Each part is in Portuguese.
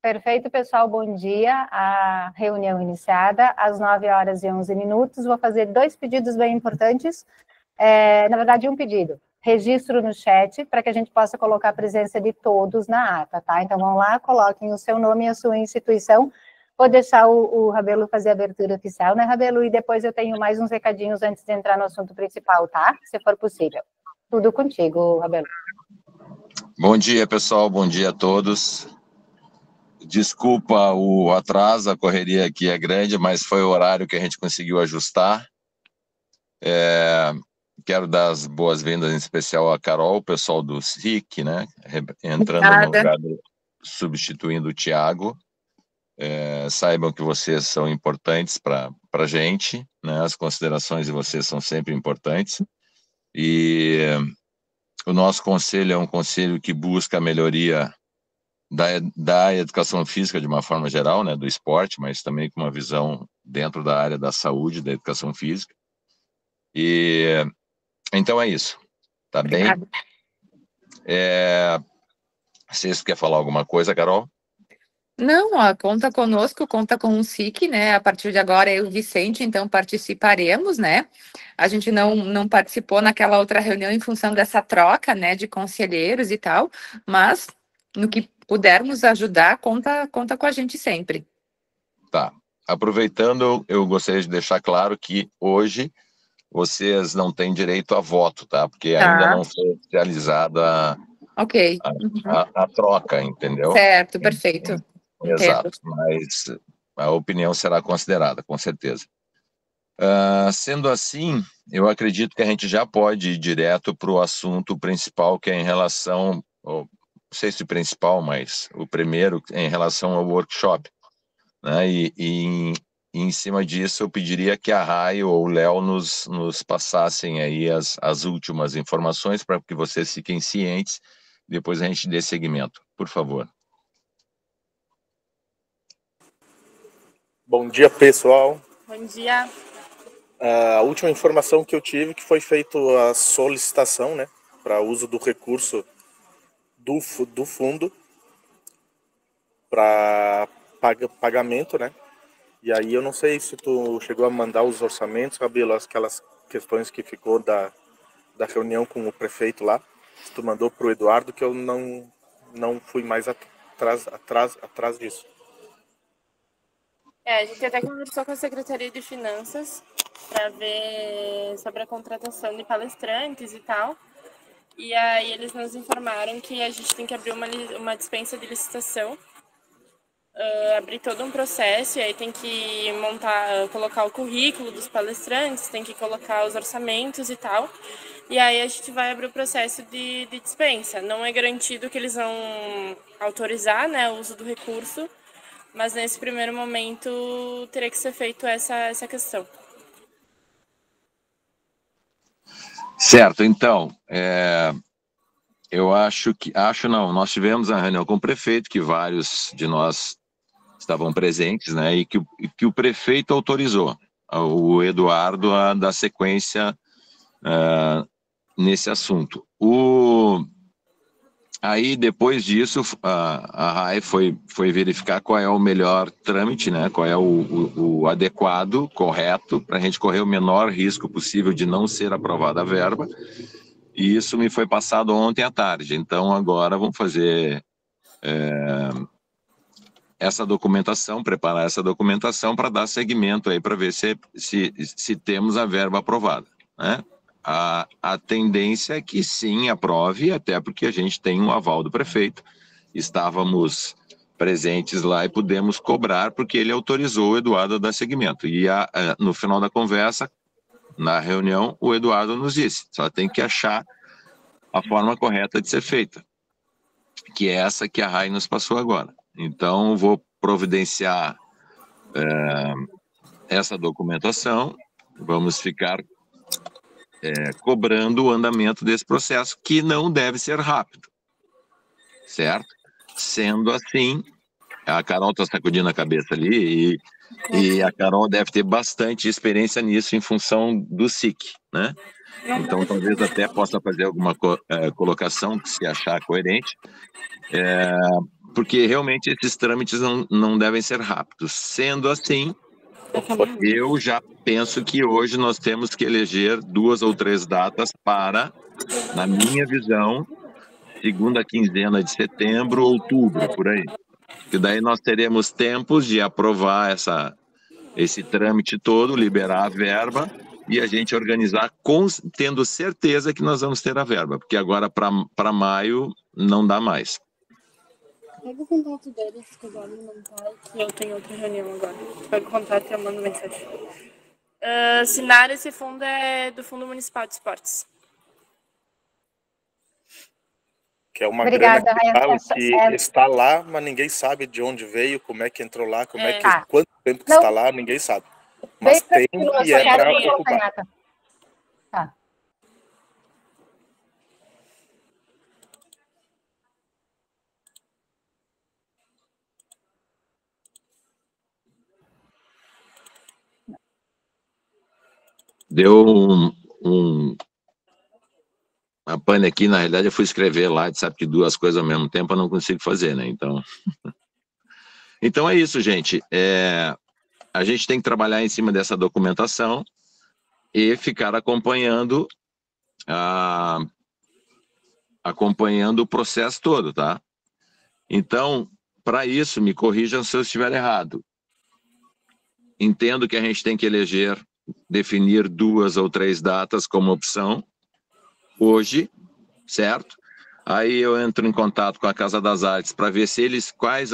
Perfeito, pessoal, bom dia. A reunião iniciada às 9h11. Vou fazer 2 pedidos bem importantes. Na verdade, um pedido. Registro no chat, para que a gente possa colocar a presença de todos na ata, tá? Então, vão lá, coloquem o seu nome e a sua instituição. Vou deixar o Rabelo fazer a abertura oficial, né, Rabelo? E depois eu tenho mais uns recadinhos antes de entrar no assunto principal, tá? Se for possível. Tudo contigo, Rabelo. Bom dia, pessoal. Bom dia a todos. Desculpa o atraso, a correria aqui é grande, mas foi o horário que a gente conseguiu ajustar. Quero dar as boas-vindas em especial a Carol, o pessoal do SIC, né? Entrando no lugar, substituindo o Thiago. Saibam que vocês são importantes para a gente, né? As considerações de vocês são sempre importantes. E o nosso conselho é um conselho que busca a melhoria da educação física de uma forma geral, né, do esporte, mas também com uma visão dentro da área da saúde, da educação física. E então é isso, tá Obrigado. Bem? Vocês querem falar alguma coisa, Carol? Não, ó, conta conosco, conta com o SIC, né? A partir de agora eu e o Vicente, então participaremos, né? A gente não participou naquela outra reunião em função dessa troca, né, de conselheiros e tal, mas no que pudermos ajudar, conta com a gente sempre. Tá. Aproveitando, eu gostaria de deixar claro que hoje vocês não têm direito a voto, tá? Porque ainda não foi oficializada a troca, entendeu? Certo, perfeito. Exato, mas a opinião será considerada, com certeza. Sendo assim, eu acredito que a gente já pode ir direto para o assunto principal, que é em relação, não sei se principal, mas o primeiro em relação ao workshop, né? E em cima disso, eu pediria que a Rai ou o Léo nos passassem aí as últimas informações para que vocês fiquem cientes, depois a gente dê seguimento, por favor. Bom dia, pessoal. Bom dia. A última informação que eu tive que foi feita a solicitação, né, para uso do recurso do fundo para pagamento, né? E aí eu não sei se tu chegou a mandar os orçamentos, Rabelo, aquelas questões que ficou da reunião com o prefeito lá. Se tu mandou para o Eduardo, que eu não fui mais atrás disso. A gente até conversou com a Secretaria de Finanças para ver sobre a contratação de palestrantes e tal. E aí eles nos informaram que a gente tem que abrir uma dispensa de licitação, abrir todo um processo, e aí tem que colocar o currículo dos palestrantes, tem que colocar os orçamentos e tal. E aí a gente vai abrir o processo de dispensa. Não é garantido que eles vão autorizar, né, o uso do recurso, mas nesse primeiro momento teria que ser feito essa questão. Certo, então, eu nós tivemos a reunião com o prefeito, que vários de nós estavam presentes, né, e que o prefeito autorizou o Eduardo a dar sequência nesse assunto. Aí, depois disso, a RAI foi verificar qual é o melhor trâmite, né? Qual é o adequado, correto, para a gente correr o menor risco possível de não ser aprovada a verba. E isso me foi passado ontem à tarde. Então, agora vamos fazer essa documentação, preparar essa documentação para dar seguimento aí, para ver se temos a verba aprovada, né? A tendência é que sim, aprove, até porque a gente tem um aval do prefeito. Estávamos presentes lá e pudemos cobrar, porque ele autorizou o Eduardo a dar seguimento. E no final da conversa, na reunião, o Eduardo nos disse, só tem que achar a forma correta de ser feita, que é essa que a RAI nos passou agora. Então, vou providenciar essa documentação, vamos ficar cobrando o andamento desse processo, que não deve ser rápido, certo? Sendo assim, a Carol está sacudindo a cabeça ali, e a Carol deve ter bastante experiência nisso em função do SIC, né? Então, talvez até possa fazer alguma colocação que se achar coerente, porque realmente esses trâmites não devem ser rápidos. Sendo assim, eu já penso que hoje nós temos que eleger 2 ou 3 datas para, na minha visão, segunda quinzena de setembro, outubro, por aí. Que daí nós teremos tempos de aprovar esse trâmite todo, liberar a verba e a gente organizar tendo certeza que nós vamos ter a verba, porque agora para maio não dá mais. Pega o contato deles, que o Dani não tá, que eu tenho outra reunião agora. Pega o contato e eu mando mensagem. Assinar esse fundo é do Fundo Municipal de Esportes. Que é uma Obrigada, grana que está lá, mas ninguém sabe de onde veio, como é que entrou lá, quanto tempo que está lá, ninguém sabe. Mas tem e é para ocupar. Tá. Deu uma pane aqui, na realidade eu fui escrever lá, sabe que 2 coisas ao mesmo tempo eu não consigo fazer, né? Então é isso, gente. A gente tem que trabalhar em cima dessa documentação e ficar acompanhando o processo todo, tá? Então, para isso, me corrijam se eu estiver errado. Entendo que a gente tem que definir 2 ou 3 datas como opção, hoje, certo? Aí eu entro em contato com a Casa das Artes para ver se quais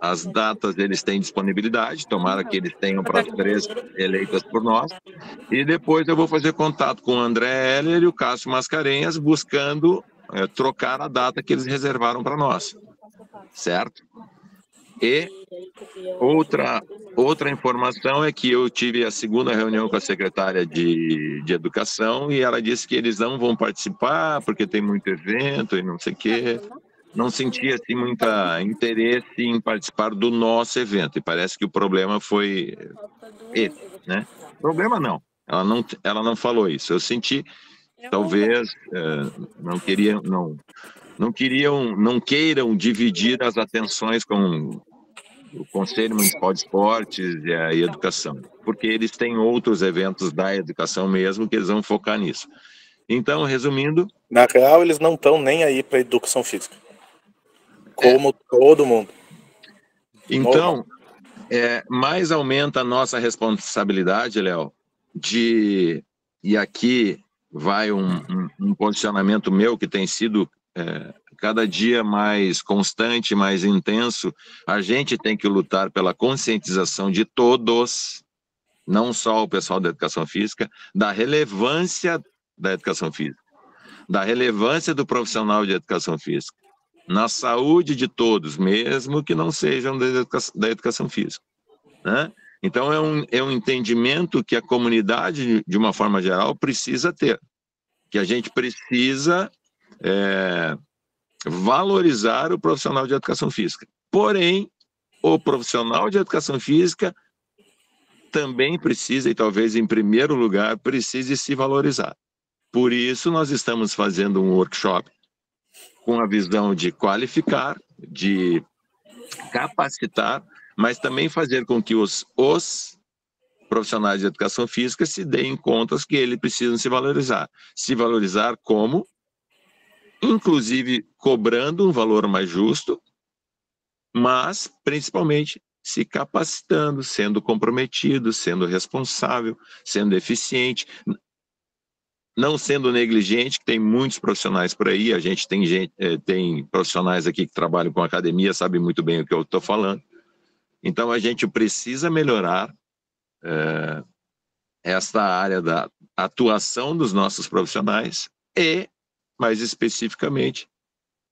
as datas eles têm disponibilidade, tomara que eles tenham para as 3 eleitas por nós, e depois eu vou fazer contato com o André Heller e o Cássio Mascarenhas, buscando trocar a data que eles reservaram para nós, certo? E outra informação é que eu tive a 2ª reunião com a secretária de Educação e ela disse que eles não vão participar porque tem muito evento e não sei o quê. Não sentia assim muito interesse em participar do nosso evento e parece que o problema foi esse, né? Problema não, ela não falou isso. Eu senti, talvez não queiram dividir as atenções com o Conselho Municipal de Esportes e a Educação, porque eles têm outros eventos da educação mesmo que eles vão focar nisso. Então, resumindo... Na real, eles não estão nem aí para educação física. Como todo mundo. Então, mais aumenta a nossa responsabilidade, Léo, e aqui vai um posicionamento meu que tem sido... cada dia mais constante, mais intenso, a gente tem que lutar pela conscientização de todos, não só o pessoal da educação física, da relevância da educação física, da relevância do profissional de educação física, na saúde de todos, mesmo que não sejam da educação física, né? Então é um entendimento que a comunidade, de uma forma geral, precisa ter, que a gente precisa... valorizar o profissional de educação física. Porém, o profissional de educação física também precisa, e talvez em primeiro lugar, precise se valorizar. Por isso, nós estamos fazendo um workshop com a visão de qualificar, de capacitar, mas também fazer com que os profissionais de educação física se deem contas que eles precisam se valorizar. Se valorizar como? Inclusive cobrando um valor mais justo, mas principalmente se capacitando, sendo comprometido, sendo responsável, sendo eficiente, não sendo negligente, que tem muitos profissionais por aí, a gente tem profissionais aqui que trabalham com academia, sabem muito bem o que eu estou falando. Então a gente precisa melhorar esta área da atuação dos nossos profissionais e, mais especificamente,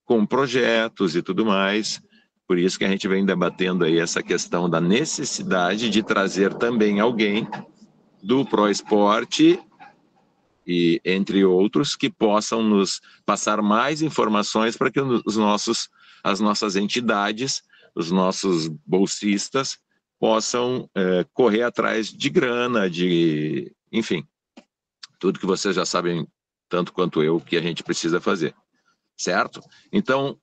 com projetos e tudo mais. Por isso que a gente vem debatendo aí essa questão da necessidade de trazer também alguém do ProEsporte e entre outros que possam nos passar mais informações para que as nossas entidades, os nossos bolsistas possam correr atrás de grana, enfim, tudo que vocês já sabem tanto quanto eu, que a gente precisa fazer, certo? Então,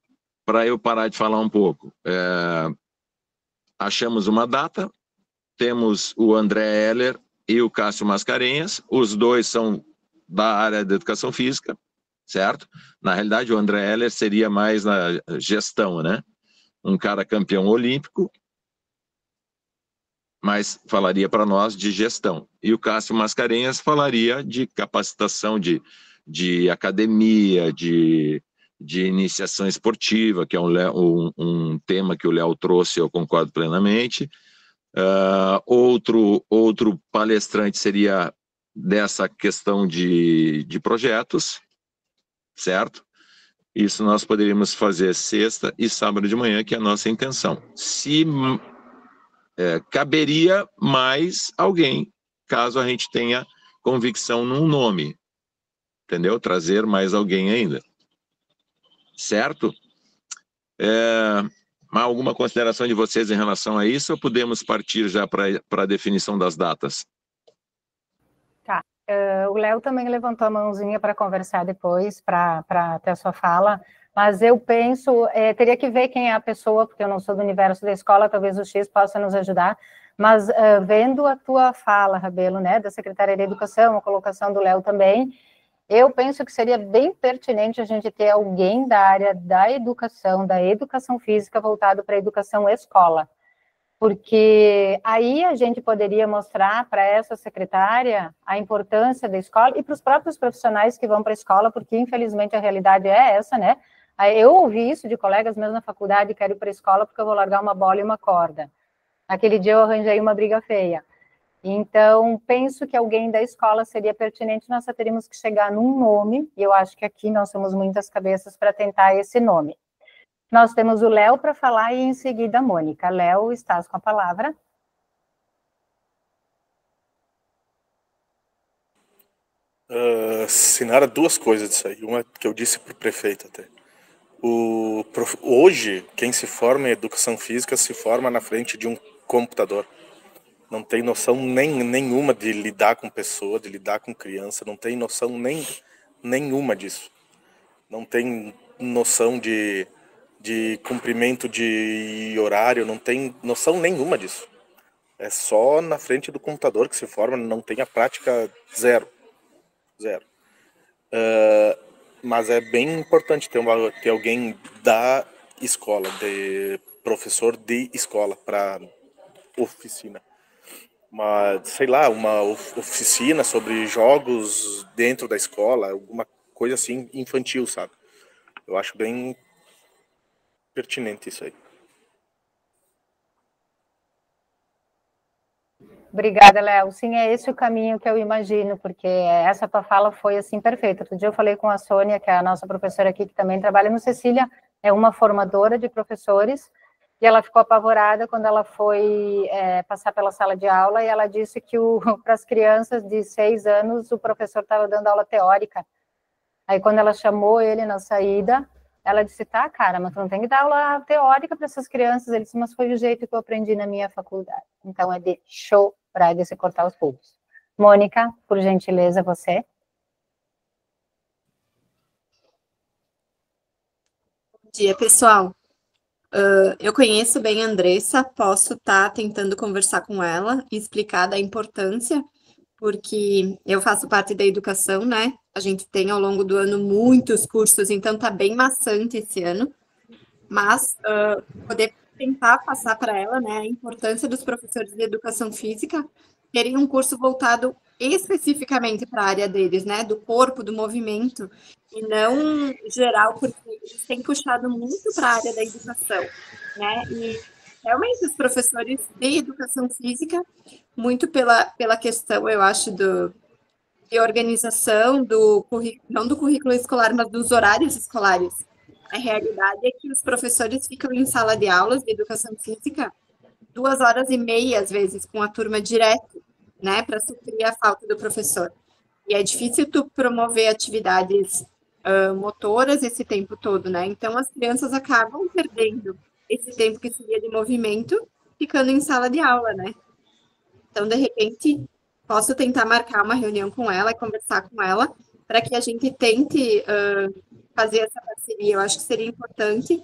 para eu parar de falar um pouco. Achamos uma data, temos o André Heller e o Cássio Mascarenhas, os dois são da área da educação física, certo? Na realidade, o André Heller seria mais na gestão, né? Um cara campeão olímpico, mas falaria para nós de gestão. E o Cássio Mascarenhas falaria de capacitação de academia, de iniciação esportiva, que é um tema que o Léo trouxe, eu concordo plenamente. Outro palestrante seria dessa questão de projetos, certo? Isso nós poderíamos fazer sexta e sábado de manhã, que é a nossa intenção. Se caberia mais alguém, caso a gente tenha convicção num nome, entendeu? Trazer mais alguém ainda, certo? Alguma consideração de vocês em relação a isso, ou podemos partir já para a definição das datas? Tá. O Léo também levantou a mãozinha para conversar depois, para ter a sua fala, mas eu penso, teria que ver quem é a pessoa, porque eu não sou do universo da escola, talvez o X possa nos ajudar, mas vendo a tua fala, Rabelo, né, da Secretaria de Educação, a colocação do Léo também, eu penso que seria bem pertinente a gente ter alguém da área da educação física, voltado para a educação escola, porque aí a gente poderia mostrar para essa secretária a importância da escola e para os próprios profissionais que vão para a escola, porque infelizmente a realidade é essa, né? Eu ouvi isso de colegas mesmo na faculdade, quero ir para a escola porque eu vou largar uma bola e uma corda. Aquele dia eu arranjei uma briga feia. Então, penso que alguém da escola seria pertinente, nós só teríamos que chegar num nome, e eu acho que aqui nós somos muitas cabeças para tentar esse nome. Nós temos o Léo para falar e em seguida a Mônica. Léo, estás com a palavra. Sinara, duas coisas disso aí. Uma que eu disse para o prefeito até. Hoje, quem se forma em educação física se forma na frente de um computador. Não tem noção nenhuma de lidar com pessoa, de lidar com criança, não tem noção nenhuma disso. Não tem noção de cumprimento de horário, não tem noção nenhuma disso. É só na frente do computador que se forma, não tem a prática zero. Mas é bem importante ter alguém da escola, de professor de escola, para oficina. Sei lá, uma oficina sobre jogos dentro da escola, alguma coisa assim infantil, sabe? Eu acho bem pertinente isso aí. Obrigada, Léo. Sim, é esse o caminho que eu imagino, porque essa tua fala foi, assim, perfeita. Outro dia eu falei com a Sônia, que é a nossa professora aqui, que também trabalha no Cecília, é uma formadora de professores, e ela ficou apavorada quando ela foi passar pela sala de aula, e ela disse que para as crianças de 6 anos, o professor estava dando aula teórica. Aí, quando ela chamou ele na saída, ela disse, tá, cara, mas tu não tem que dar aula teórica para essas crianças. Ele disse, mas foi o jeito que eu aprendi na minha faculdade. Então, é de chorar, de se cortar os pulsos. Mônica, por gentileza, você. Bom dia, pessoal. Eu conheço bem a Andressa, posso estar tentando conversar com ela e explicar da importância, porque eu faço parte da educação, né? A gente tem ao longo do ano muitos cursos, então tá bem maçante esse ano, mas poder tentar passar para ela, né, a importância dos professores de educação física terem um curso voltado especificamente para a área deles, né, do corpo, do movimento, e não geral, porque eles têm puxado muito para a área da educação, né, e realmente os professores de educação física, muito pela questão, eu acho, de organização, não do currículo escolar, mas dos horários escolares. A realidade é que os professores ficam em sala de aulas de educação física 2h30, às vezes, com a turma direto, né, para suprir a falta do professor. E é difícil tu promover atividades motoras esse tempo todo, né? Então, as crianças acabam perdendo esse tempo que seria de movimento, ficando em sala de aula, né? Então, de repente, posso tentar marcar uma reunião com ela e conversar com ela para que a gente tente fazer essa parceria. Eu acho que seria importante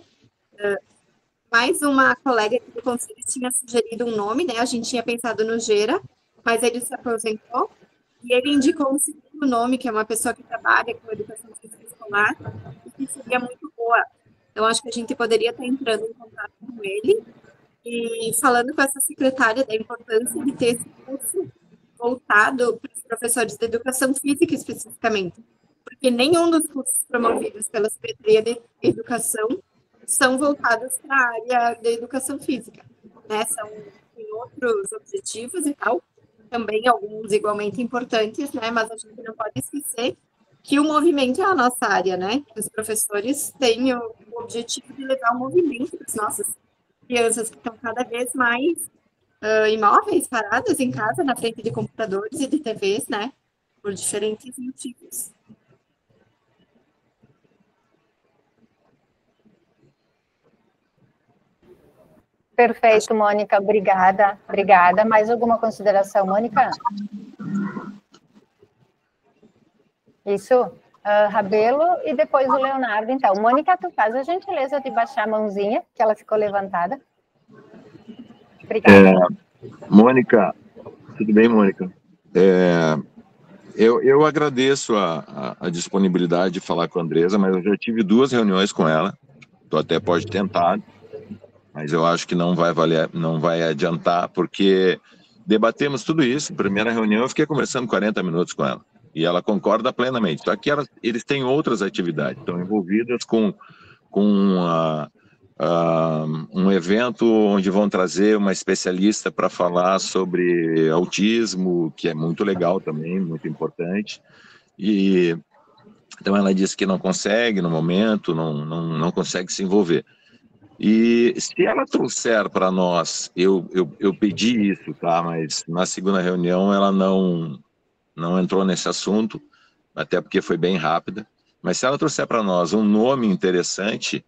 Mais uma colega aqui do conselho tinha sugerido um nome, né? A gente tinha pensado no Gera, mas ele se aposentou e ele indicou um segundo nome, que é uma pessoa que trabalha com educação física escolar e que seria muito boa. Então, acho que a gente poderia estar entrando em contato com ele e falando com essa secretária da importância de ter esse curso voltado para os professores de educação física especificamente, porque nenhum dos cursos promovidos pela Secretaria de Educação são voltados para a área da educação física, né? Tem outros objetivos e tal, também alguns igualmente importantes, né? Mas a gente não pode esquecer que o movimento é a nossa área, né? Os professores têm o objetivo de levar o movimento para as nossas crianças que estão cada vez mais imóveis, paradas em casa, na frente de computadores e de TVs, né? Por diferentes motivos. Perfeito, Mônica, obrigada. Obrigada. Mais alguma consideração, Mônica? Isso. Rabelo e depois o Leonardo, então. Mônica, tu faz a gentileza de baixar a mãozinha, que ela ficou levantada. Obrigada. Mônica, tudo bem, Mônica? Eu agradeço a disponibilidade de falar com a Andresa, mas eu já tive 2 reuniões com ela. Tu até pode tentar, mas eu acho que não vai adiantar, porque debatemos tudo isso. Primeira reunião eu fiquei conversando 40 minutos com ela, e ela concorda plenamente. Só que eles têm outras atividades, estão envolvidas com um evento onde vão trazer uma especialista para falar sobre autismo, que é muito legal também, muito importante. E então ela disse que não consegue no momento, não consegue se envolver. E se ela trouxer para nós, eu pedi isso, tá? Mas na segunda reunião ela não entrou nesse assunto, até porque foi bem rápida. Mas se ela trouxer para nós um nome interessante,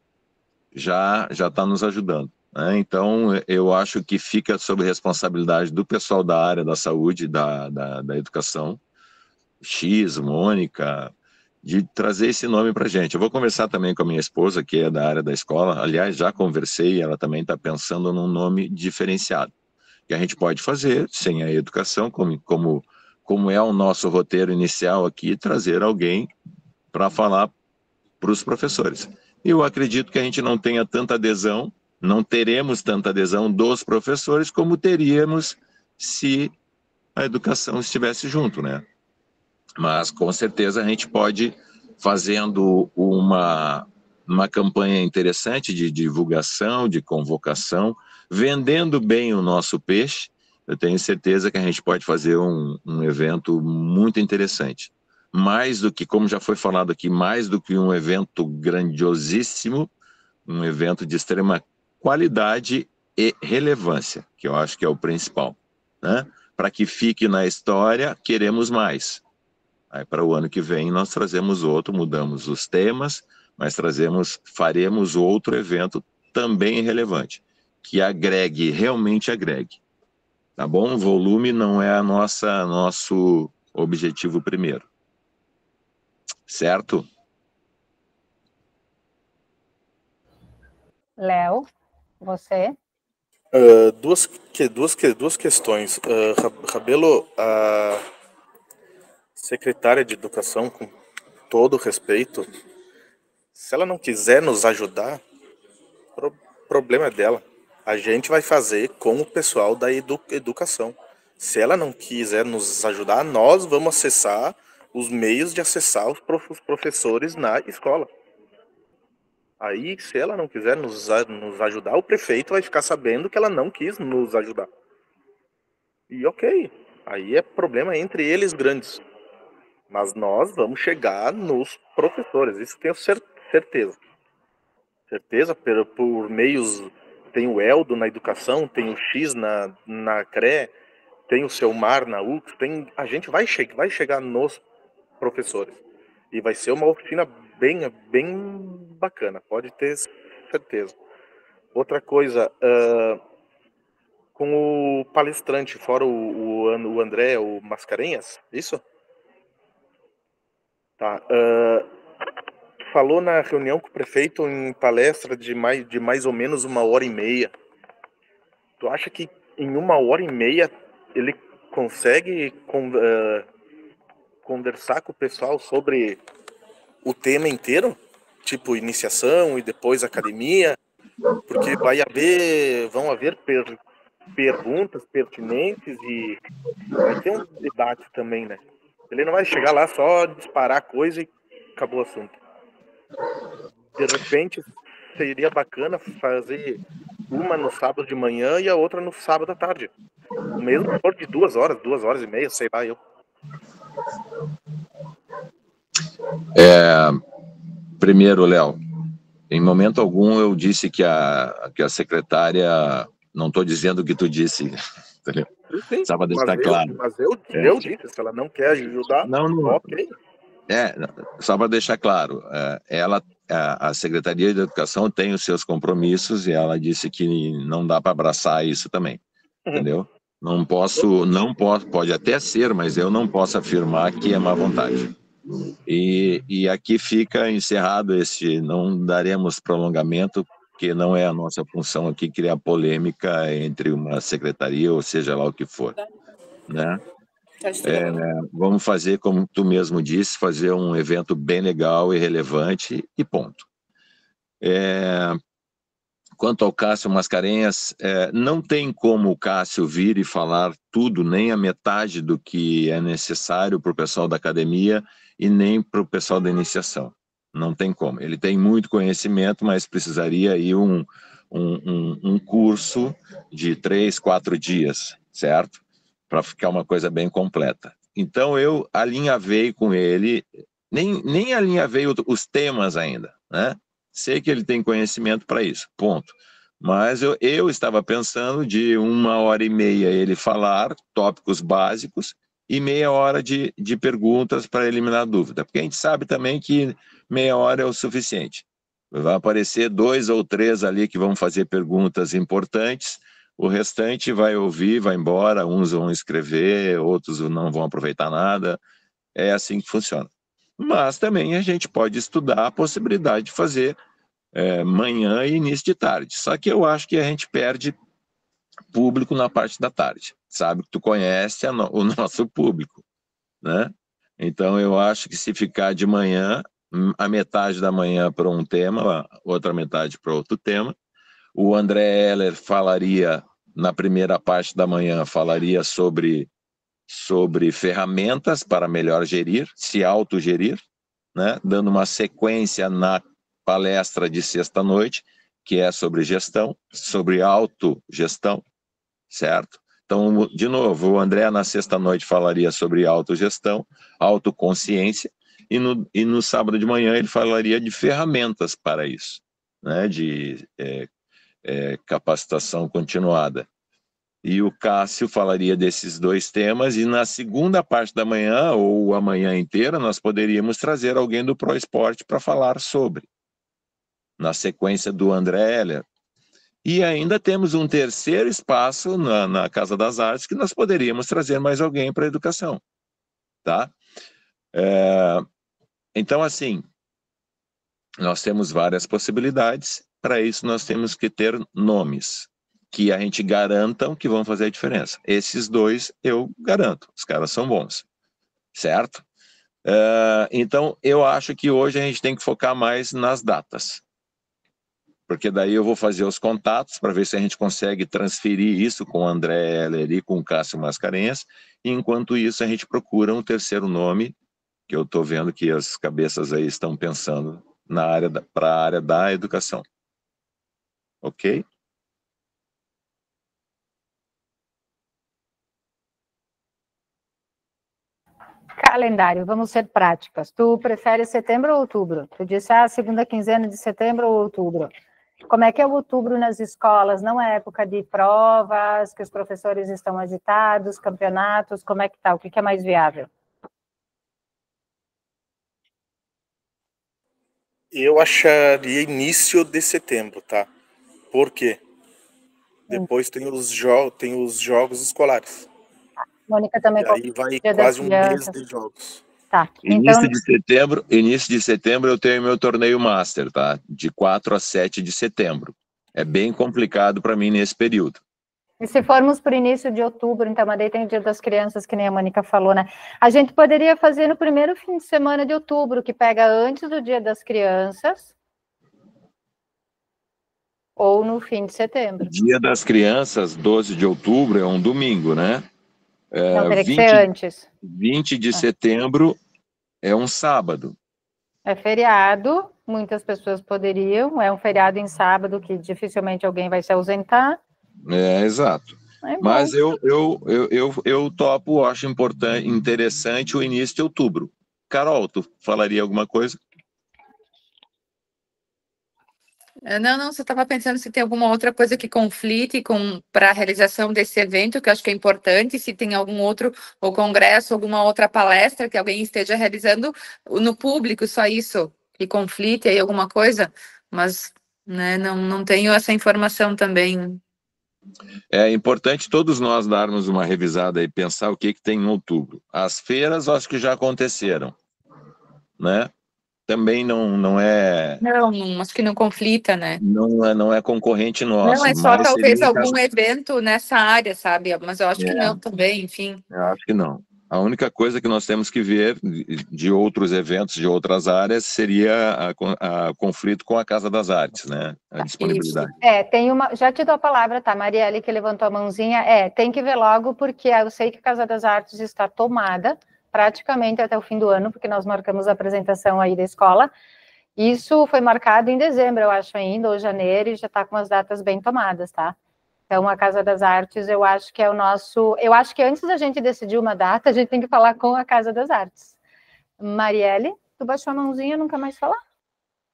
já está nos ajudando, né? Então, eu acho que fica sob responsabilidade do pessoal da área da saúde, da educação, X, Mônica, de trazer esse nome para a gente. Eu vou conversar também com a minha esposa, que é da área da escola. Aliás, já conversei, ela também está pensando num nome diferenciado, que a gente pode fazer sem a educação, como é o nosso roteiro inicial aqui, trazer alguém para falar para os professores. Eu acredito que a gente não tenha tanta adesão, não teremos tanta adesão dos professores como teríamos se a educação estivesse junto, né? Mas, com certeza, a gente pode, fazendo uma campanha interessante de divulgação, de convocação, vendendo bem o nosso peixe, eu tenho certeza que a gente pode fazer um evento muito interessante. Mais do que, como já foi falado aqui, mais do que um evento grandiosíssimo, um evento de extrema qualidade e relevância, que eu acho que é o principal, né? Para que fique na história, queremos mais. Aí, para o ano que vem, nós trazemos outro, mudamos os temas, mas faremos outro evento também relevante, que agregue, realmente agregue. Tá bom? O volume não é nosso objetivo primeiro. Certo? Léo, você? Duas questões. Rabelo, a secretária de Educação, com todo respeito, se ela não quiser nos ajudar, problema é dela. A gente vai fazer com o pessoal da educação. Se ela não quiser nos ajudar, nós vamos acessar os meios de acessar os professores na escola. Aí, se ela não quiser nos ajudar, o prefeito vai ficar sabendo que ela não quis nos ajudar. E ok, aí é problema entre eles grandes. Mas nós vamos chegar nos professores, isso tenho certeza. Certeza, por meios... Tem o Eldo na educação, tem o X na CRE, tem o Selmar na UX, a gente vai chegar nos professores. E vai ser uma oficina bem bacana, pode ter certeza. Outra coisa, com o palestrante, fora o André, o Mascarenhas, isso? Tá. falou na reunião com o prefeito em palestra de mais ou menos 1h30. Tu acha que em 1h30 ele consegue conversar com o pessoal sobre o tema inteiro? Tipo, iniciação e depois academia? Porque vão haver perguntas pertinentes e vai ter um debate também, né? Ele não vai chegar lá só disparar coisa e acabou o assunto. De repente, seria bacana fazer uma no sábado de manhã e a outra no sábado à tarde. Mesmo que for de 2h, 2h30, sei lá eu. Primeiro, Léo, em momento algum eu disse que a secretária, não estou dizendo o que tu disse, entendeu? Sim, só para deixar claro. Mas eu disse, se ela não quer ajudar, não, ok. Só para deixar claro, a Secretaria de Educação tem os seus compromissos e ela disse que não dá para abraçar isso também, entendeu? Não posso, pode até ser, mas eu não posso afirmar que é má vontade. E aqui fica encerrado não daremos prolongamento, porque não é a nossa função aqui criar polêmica entre uma secretaria, ou seja lá o que for, né? Vamos fazer, como tu mesmo disse, fazer um evento bem legal e relevante e ponto. Quanto ao Cássio Mascarenhas, não tem como o Cássio vir e falar tudo, nem a metade do que é necessário para o pessoal da academia e nem para o pessoal da iniciação. Não tem como. Ele tem muito conhecimento, mas precisaria ir um curso de 3, 4 dias, certo? Para ficar uma coisa bem completa. Então eu alinhavei com ele, nem alinhavei os temas ainda, né? Sei que ele tem conhecimento para isso, ponto. Mas eu estava pensando de 1h30 ele falar tópicos básicos e meia hora de perguntas para eliminar dúvida, porque a gente sabe também que meia hora é o suficiente. Vai aparecer 2 ou 3 ali que vão fazer perguntas importantes, o restante vai ouvir, vai embora, uns vão escrever, outros não vão aproveitar nada, é assim que funciona. Mas também a gente pode estudar a possibilidade de fazer manhã e início de tarde. Só que eu acho que a gente perde público na parte da tarde. Sabe que tu conhece o nosso público, né? Então eu acho que se ficar de manhã, a metade da manhã para um tema, a outra metade para outro tema. O André Heller falaria, na primeira parte da manhã, falaria sobre ferramentas para melhor gerir, se autogerir, né? Dando uma sequência na palestra de sexta-noite, que é sobre gestão, sobre autogestão, certo? Então, de novo, o André na sexta-noite falaria sobre autogestão, autoconsciência, e no sábado de manhã ele falaria de ferramentas para isso, né? De capacitação continuada. E o Cássio falaria desses 2 temas, e na segunda parte da manhã, ou a manhã inteira, nós poderíamos trazer alguém do ProEsport para falar sobre, na sequência do André Heller. E ainda temos um terceiro espaço na Casa das Artes, que nós poderíamos trazer mais alguém para a educação, tá? Então, assim, nós temos várias possibilidades, para isso nós temos que ter nomes que a gente garantam que vão fazer a diferença. Esses 2 eu garanto, os caras são bons, certo? Então, eu acho que hoje a gente tem que focar mais nas datas, porque daí eu vou fazer os contatos para ver se a gente consegue transferir isso com o André Heller e com o Cássio Mascarenhas, e enquanto isso a gente procura um terceiro nome, que eu estou vendo que as cabeças aí estão pensando para a área da educação. Ok? Calendário, vamos ser práticas. Tu prefere setembro ou outubro? Tu disse, segunda quinzena de setembro ou outubro? Como é que é o outubro nas escolas? Não é época de provas, que os professores estão agitados, campeonatos, como é que tá? O que é mais viável? Eu acharia início de setembro, tá? Por quê? Depois tem os jogos escolares. Mônica também. E aí vai quase um mês de jogos. Tá. Início de setembro eu tenho meu torneio Master, tá? De 4 a 7 de setembro. É bem complicado para mim nesse período. E se formos para o início de outubro, então, mas daí tem o Dia das Crianças, que nem a Mônica falou, né? A gente poderia fazer no primeiro fim de semana de outubro, que pega antes do Dia das Crianças, ou no fim de setembro. Dia das Crianças, 12 de outubro, é um domingo, né? Não, teria que ser antes. 20 de setembro é um sábado. É feriado, muitas pessoas poderiam, é um feriado em sábado que dificilmente alguém vai se ausentar. É, exato. É bom. Mas eu topo, acho interessante o início de outubro. Carol, tu falaria alguma coisa? Não, você estava pensando se tem alguma outra coisa que conflite para a realização desse evento, que eu acho que é importante, se tem algum outro, ou congresso, alguma outra palestra que alguém esteja realizando no público, só isso, que conflite aí alguma coisa, mas né, não tenho essa informação também. É importante todos nós darmos uma revisada e pensar o que tem em outubro. As feiras, acho que já aconteceram, né? Também não é... Não, acho que não conflita, né? Não é concorrente nosso. Não, é só talvez seria algum evento nessa área, sabe? Mas eu acho que não também, enfim. Eu acho que não. A única coisa que nós temos que ver de outros eventos, de outras áreas, seria a conflito com a Casa das Artes, né? A disponibilidade. Tem uma... Já te dou a palavra, tá? Marielle, que levantou a mãozinha. Tem que ver logo, porque eu sei que a Casa das Artes está tomada praticamente até o fim do ano, porque nós marcamos a apresentação aí da escola. Isso foi marcado em dezembro, eu acho ainda, ou janeiro, e já está com as datas bem tomadas, tá? Então, a Casa das Artes, eu acho que é o nosso... Eu acho que antes da gente decidir uma data, a gente tem que falar com a Casa das Artes. Marielle, tu baixou a mãozinha, nunca mais falar?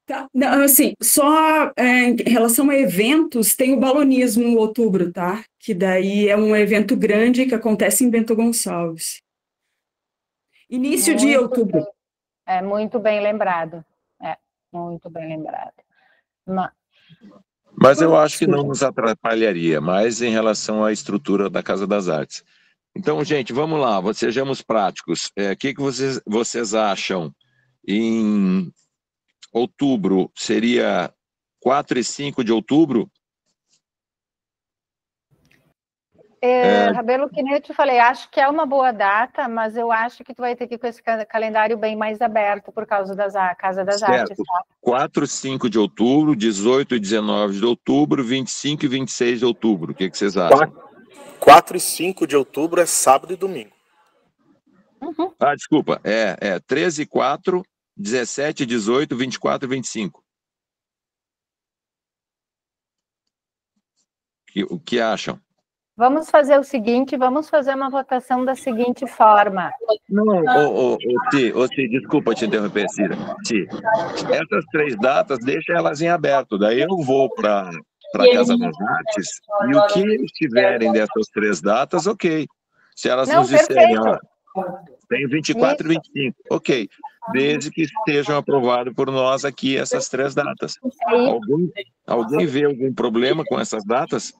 Tá. Não, assim, só em relação a eventos, tem o Balonismo em outubro, tá? Que daí é um evento grande que acontece em Bento Gonçalves. Início de outubro. Muito bem lembrado. Muito bem lembrado. Mas eu acho que não nos atrapalharia, mais em relação à estrutura da Casa das Artes. Então, gente, vamos lá, sejamos práticos. O que vocês acham em outubro? Seria 4 e 5 de outubro? Rabelo, que nem eu te falei, acho que é uma boa data, mas eu acho que tu vai ter que ir com esse calendário bem mais aberto por causa da Casa das Artes. Tá? 4 e 5 de outubro, 18 e 19 de outubro, 25 e 26 de outubro. O que vocês acham? 4 e 5 de outubro é sábado e domingo. Uhum. Desculpa, 13 e 4, 17 e 18, 24 e 25. O que acham? Vamos fazer o seguinte, vamos fazer uma votação da seguinte forma. Não, Ti, desculpa te interromper, Cira. Ti, essas 3 datas, deixa elas em aberto, daí eu vou para a Casa das Artes, e o que eles tiverem dessas 3 datas, ok. Se elas nos disserem, tem 24 e 25, ok. Desde que estejam aprovadas por nós aqui essas 3 datas. Alguém vê algum problema com essas datas?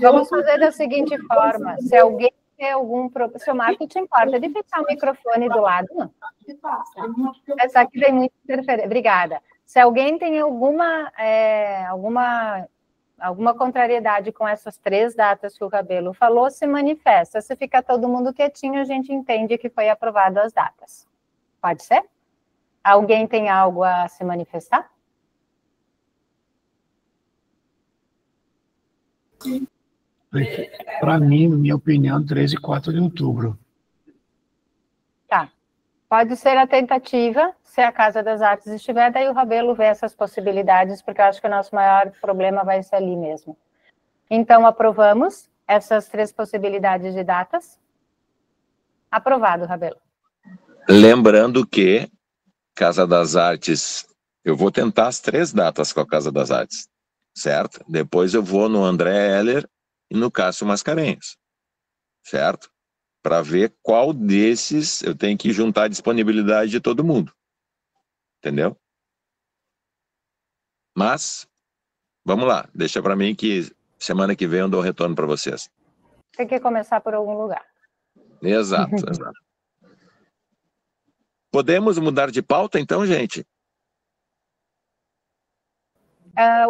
Vamos fazer da seguinte forma, se alguém tem algum problema, seu Marco, te importa de fechar o microfone do lado? Não. Essa aqui tem muita interferência. Obrigada. Se alguém tem alguma contrariedade com essas 3 datas que o Rabelo falou, se manifesta. Se ficar todo mundo quietinho, a gente entende que foi aprovado as datas. Pode ser? Alguém tem algo a se manifestar? Para mim, minha opinião, 13 e 4 de outubro. Tá. Pode ser a tentativa, se a Casa das Artes estiver, daí o Rabelo vê essas possibilidades, porque eu acho que o nosso maior problema vai ser ali mesmo. Então, aprovamos essas 3 possibilidades de datas? Aprovado, Rabelo. Lembrando que Casa das Artes, eu vou tentar as 3 datas com a Casa das Artes, certo? Depois eu vou no André Heller e no Cássio Mascarenhas, certo? Para ver qual desses eu tenho que juntar a disponibilidade de todo mundo, entendeu? Mas, vamos lá, deixa para mim que semana que vem eu dou um retorno para vocês. Tem que começar por algum lugar. Exato, exato. Podemos mudar de pauta, então, gente?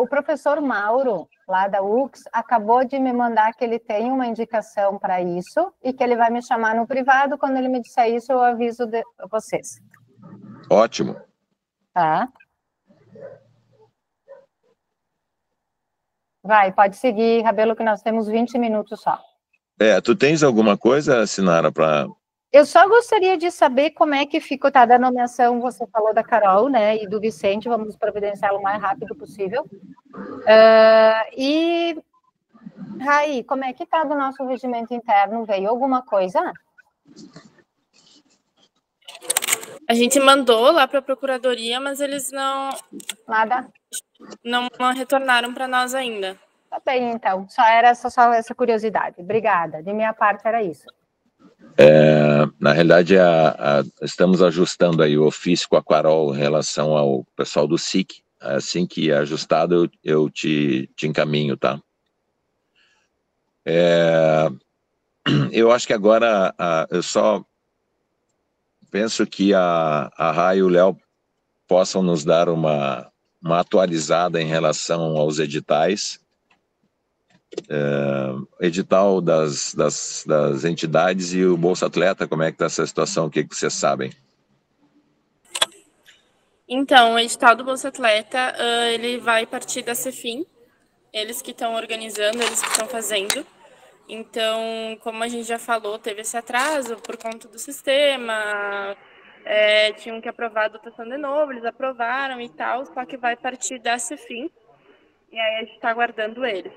O professor Mauro, lá da UX, acabou de me mandar que ele tem uma indicação para isso e que ele vai me chamar no privado. Quando ele me disser isso, eu aviso vocês. Ótimo. Tá? Vai, pode seguir, Rabelo, que nós temos 20 minutos só. Tu tens alguma coisa, Sinara, para... Eu só gostaria de saber como é que ficou, tá, da nomeação, você falou da Carol, né, e do Vicente, vamos providenciá-lo o mais rápido possível. E, Raí, como é que tá do nosso regimento interno? Veio alguma coisa? A gente mandou lá para a Procuradoria, mas eles Nada? Não retornaram para nós ainda. Tá bem, então. Só era só essa curiosidade. Obrigada. De minha parte, era isso. Na realidade, estamos ajustando aí o ofício com a Carol em relação ao pessoal do SIC. Assim que é ajustado, eu te encaminho, tá? Eu acho que agora eu só penso que a Rai e o Léo possam nos dar uma atualizada em relação aos editais. Edital das entidades e o Bolsa Atleta, como é que está essa situação? O que vocês sabem? Então, o edital do Bolsa Atleta, ele vai partir da Cefim, eles que estão organizando, eles que estão fazendo. Então, como a gente já falou, teve esse atraso por conta do sistema, tinham que aprovar a dotação de novo, eles aprovaram e tal, só que vai partir da Cefim, e aí a gente está aguardando eles.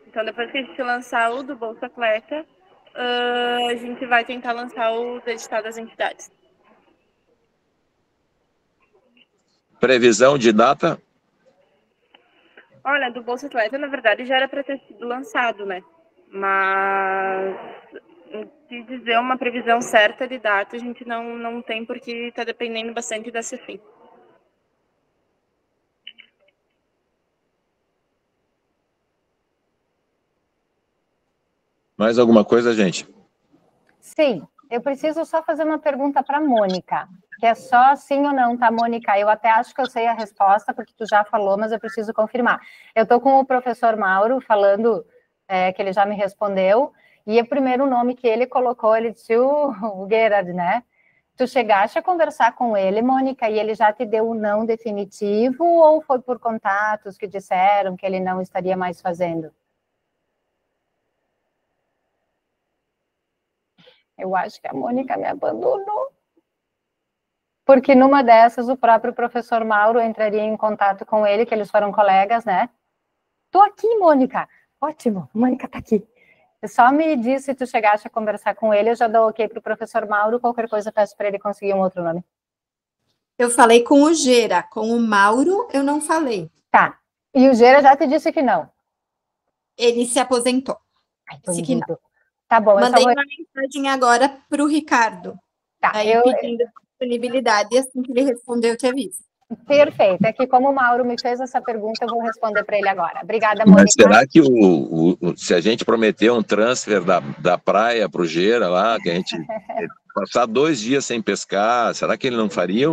Então, depois que a gente lançar o do Bolsa Atleta, a gente vai tentar lançar o edital das entidades. Previsão de data? Olha, do Bolsa Atleta, na verdade, já era para ter sido lançado, né? Mas, se dizer uma previsão certa de data, a gente não tem, porque está dependendo bastante da Cefim. Mais alguma coisa, gente? Sim, eu preciso só fazer uma pergunta para a Mônica, que é só sim ou não, tá, Mônica? Eu até acho que eu sei a resposta, porque tu já falou, mas eu preciso confirmar. Eu estou com o professor Mauro falando, que ele já me respondeu, e o primeiro nome que ele colocou, ele disse o Gerard, né? Tu chegaste a conversar com ele, Mônica, e ele já te deu o não definitivo, ou foi por contatos que disseram que ele não estaria mais fazendo? Eu acho que a Mônica me abandonou. Porque numa dessas, o próprio professor Mauro entraria em contato com ele, que eles foram colegas, né? Tô aqui, Mônica. Ótimo, Mônica tá aqui. Só me diz se tu chegaste a conversar com ele, eu já dou ok pro professor Mauro, qualquer coisa eu peço para ele conseguir um outro nome. Eu falei com o Gera, com o Mauro eu não falei. Tá. E o Gera já te disse que não? Ele se aposentou. Ai, disse que não. Tá bom. Mandei uma mensagem agora para o Ricardo. Tá, aí pedindo disponibilidade, e assim que ele responder, eu te aviso. Perfeito. É que como o Mauro me fez essa pergunta, eu vou responder para ele agora. Obrigada, Mônica. Mas será que se a gente prometer um transfer da praia para o Gera lá, que a gente passar 2 dias sem pescar, será que ele não faria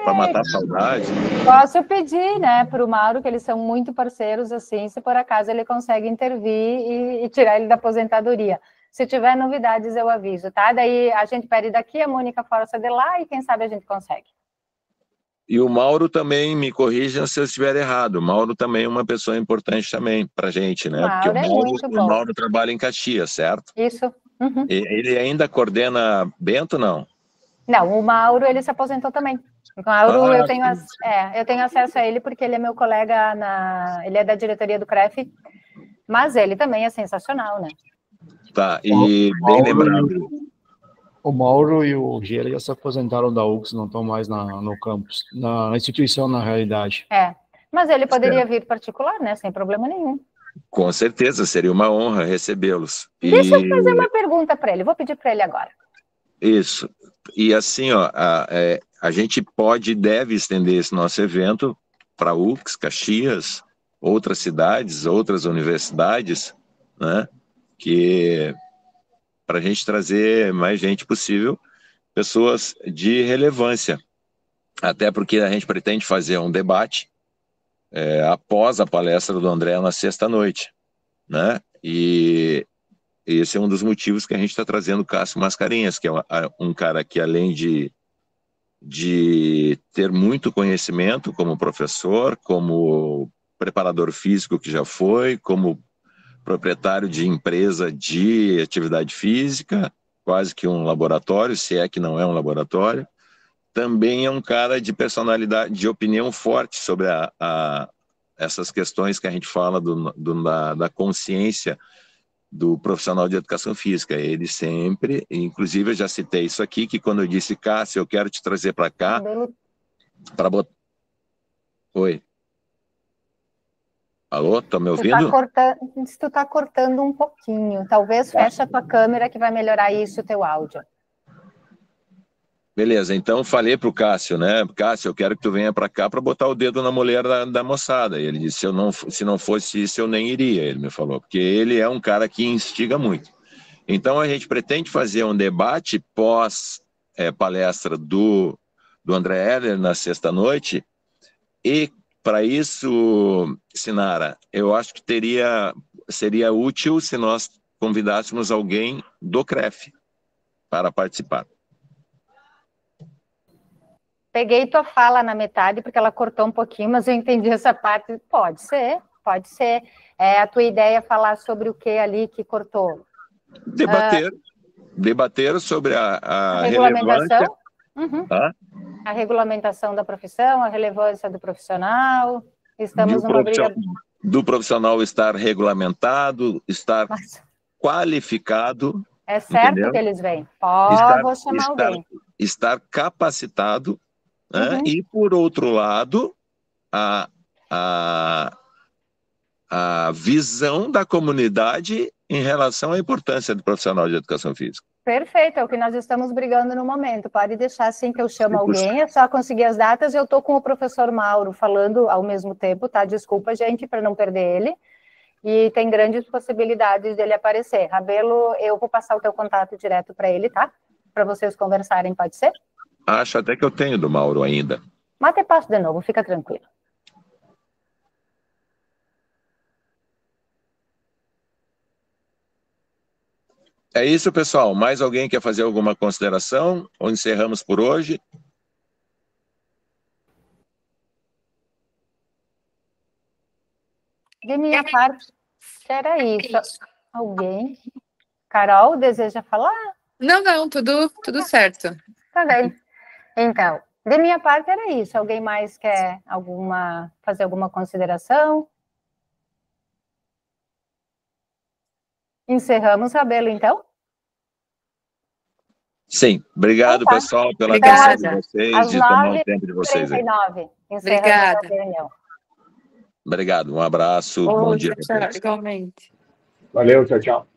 para matar a saudade? Posso pedir, né, para o Mauro, que eles são muito parceiros, assim, se por acaso ele consegue intervir e tirar ele da aposentadoria. Se tiver novidades, eu aviso, tá? Daí a gente pede daqui, a Mônica força de lá e quem sabe a gente consegue. E o Mauro também, me corrija se eu estiver errado, o Mauro também é uma pessoa importante também para a gente, né? Mauro porque muito bom. O Mauro trabalha em Caxias, certo? Isso. Uhum. Ele ainda coordena Bento, não? Não, o Mauro, ele se aposentou também. O Mauro, eu tenho acesso a ele porque ele é meu colega, ele é da diretoria do CREF, mas ele também é sensacional, né? Tá, e bem lembrado. O Mauro e o Gera já se aposentaram da UX, não estão mais no campus, na instituição, na realidade. Mas ele poderia vir particular, né? Sem problema nenhum. Com certeza, seria uma honra recebê-los. Deixa eu fazer uma pergunta para ele, vou pedir para ele agora. Isso. E assim, ó, a gente pode e deve estender esse nosso evento para UX, Caxias, outras cidades, outras universidades, né? Que para a gente trazer mais gente possível, pessoas de relevância, até porque a gente pretende fazer um debate após a palestra do André na sexta-noite, né? E esse é um dos motivos que a gente está trazendo o Cássio Mascarenhas, que é um cara que, além de ter muito conhecimento como professor, como preparador físico que já foi, como proprietário de empresa de atividade física, quase que um laboratório, se é que não é um laboratório, também é um cara de personalidade, de opinião forte sobre essas questões que a gente fala da consciência do profissional de educação física. Ele sempre, inclusive eu já citei isso aqui, que quando eu disse, Cássio, eu quero te trazer para cá, para botar... Oi. Alô, tá me ouvindo? Tu tá cortando um pouquinho, talvez feche a tua câmera que vai melhorar isso, o teu áudio. Beleza, então falei pro Cássio, né? Cássio, eu quero que tu venha para cá para botar o dedo na mulher da moçada. E ele disse, se não fosse isso, eu nem iria, ele me falou, porque ele é um cara que instiga muito. Então a gente pretende fazer um debate pós palestra do André Heller na sexta-noite, e para isso, Sinara, eu acho que seria útil se nós convidássemos alguém do CREF para participar. Peguei tua fala na metade, porque ela cortou um pouquinho, mas eu entendi essa parte. Pode ser, pode ser. A tua ideia é falar sobre o que ali que cortou? Debater sobre a regulamentação. Relevância. A regulamentação da profissão, a relevância do profissional. Estamos numa briga... Do profissional estar regulamentado, estar qualificado. É certo, entendeu? Que eles vêm. Vou chamar alguém. Estar capacitado, né? E, por outro lado, a visão da comunidade em relação à importância do profissional de educação física. Perfeito, é o que nós estamos brigando no momento. Pode deixar assim que eu chamo alguém, é só conseguir as datas. Eu estou com o professor Mauro falando ao mesmo tempo, tá? Desculpa, gente, para não perder ele. E tem grandes possibilidades dele aparecer. Rabelo, eu vou passar o teu contato direto para ele, tá? Para vocês conversarem, pode ser? Acho até que eu tenho do Mauro ainda. Mas até passo de novo, fica tranquilo. É isso, pessoal. Mais alguém quer fazer alguma consideração? Ou encerramos por hoje? De minha parte, era isso. Alguém? Carol, deseja falar? Não, tudo certo. Tá bem. Então, de minha parte era isso. Alguém mais quer fazer alguma consideração? Encerramos, Rabelo, então? Sim. Obrigado, pessoal, pela atenção de vocês e tomar o tempo de vocês aí. Obrigada. Obrigado, um abraço, bom dia. Tchau, igualmente. Valeu, tchau, tchau.